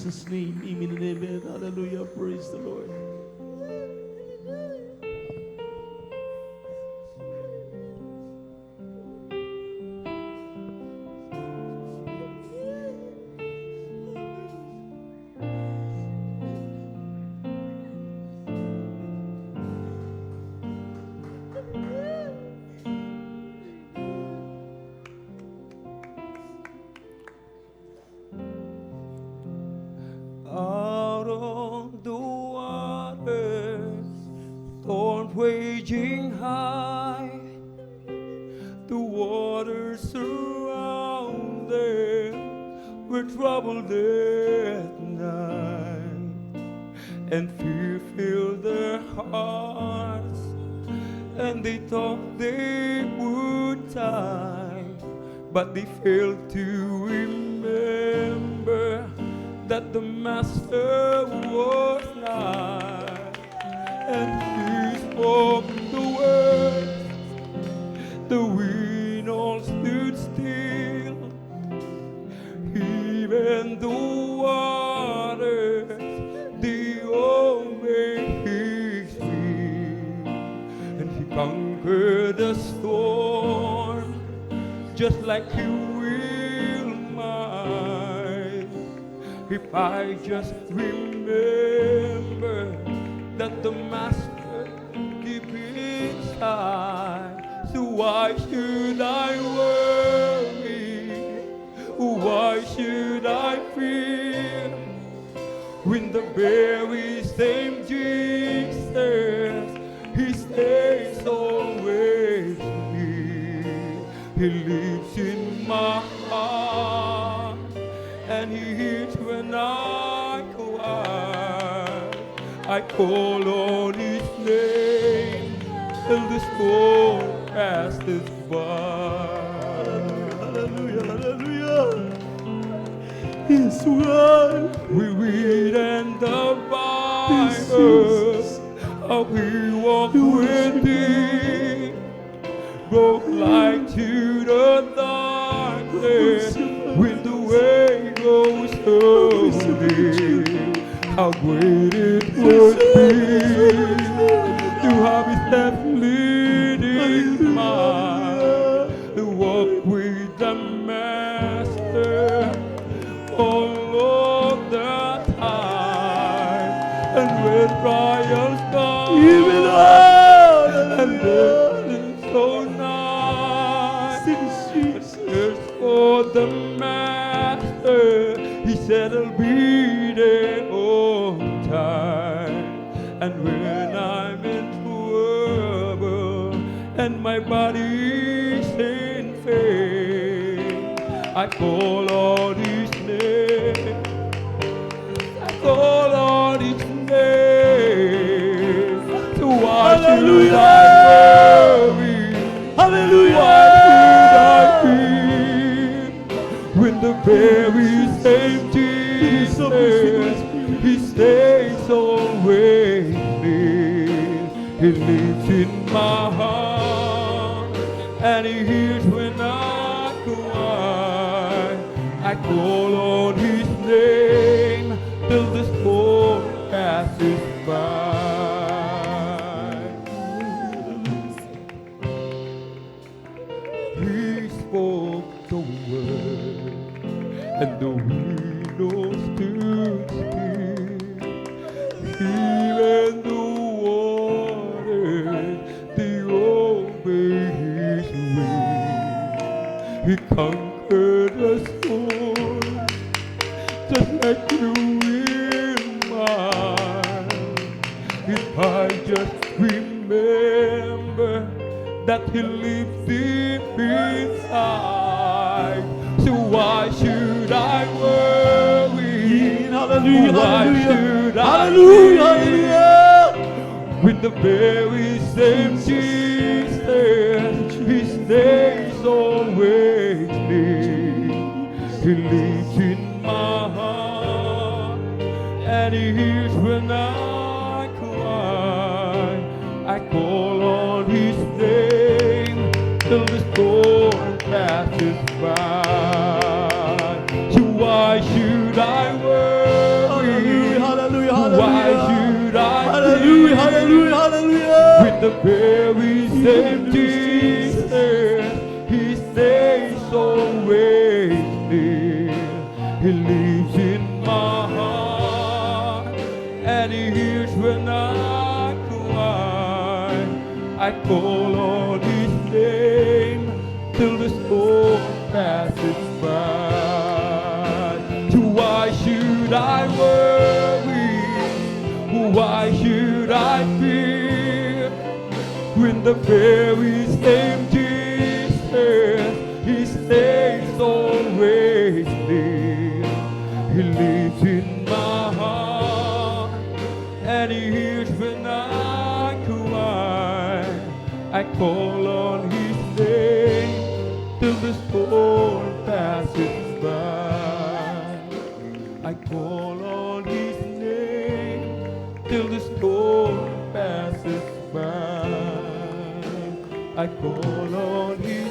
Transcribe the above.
Jesus' name, amen and amen. Hallelujah. Praise the Lord. Out on the waters, storm raging high, the waters surround them, were troubled at night, and fear filled their hearts, and they thought they would die, but they failed to remember that the Master was nigh, and he spoke the words, the wind all stood still, even the waters, they obeyed his will, and he conquered the storm, just like he will mine. If I just remember that the Master keeps his side, so why should I worry? Why should I fear? When the very same Jesus, he stays always near. He lives in my heart, and he hears when I cry. I call on his name till the storm passes by. Hallelujah, hallelujah. Yes, God. We read in the Yes, Bible Jesus. how he walked with thee, broke light to the darkness when the way goes slowly. How great it would be to have his step leading mine, to walk with the Master all of the time. And when trials come, and death is so nigh, search for the Master. He said I'll be there on time. And when I'm in trouble and my body's in pain, I call on his name. I call on his name. So why should I worry? Hallelujah. Why should I fear? When the very same Jesus, he stays always near. He lives in my heart, and he hears when I cry. I call on his name till the storm passes by. He spoke the word, and the windows stood still. Even the waters, they obey his will. He conquered the storm, just like you will mine. If I just remember that he lives deep inside, so why should I worry? Hallelujah, Why hallelujah. should I Hallelujah, fear? hallelujah. With the very same Jesus, he stays always near. He lives in my heart, and he hears when I cry. I call on his name till the storm passes by. So why should I worry? the very same Jesus, He stays always near. He lives in my heart, and He hears when I cry. I call on His name till the storm passes by. So why should I worry? Why should I fear? When the very same Jesus, He stays always near. He lives in my heart, and He hears when I cry. I call on His name till the storm passes by. I call on His name till the storm passes by. I call on His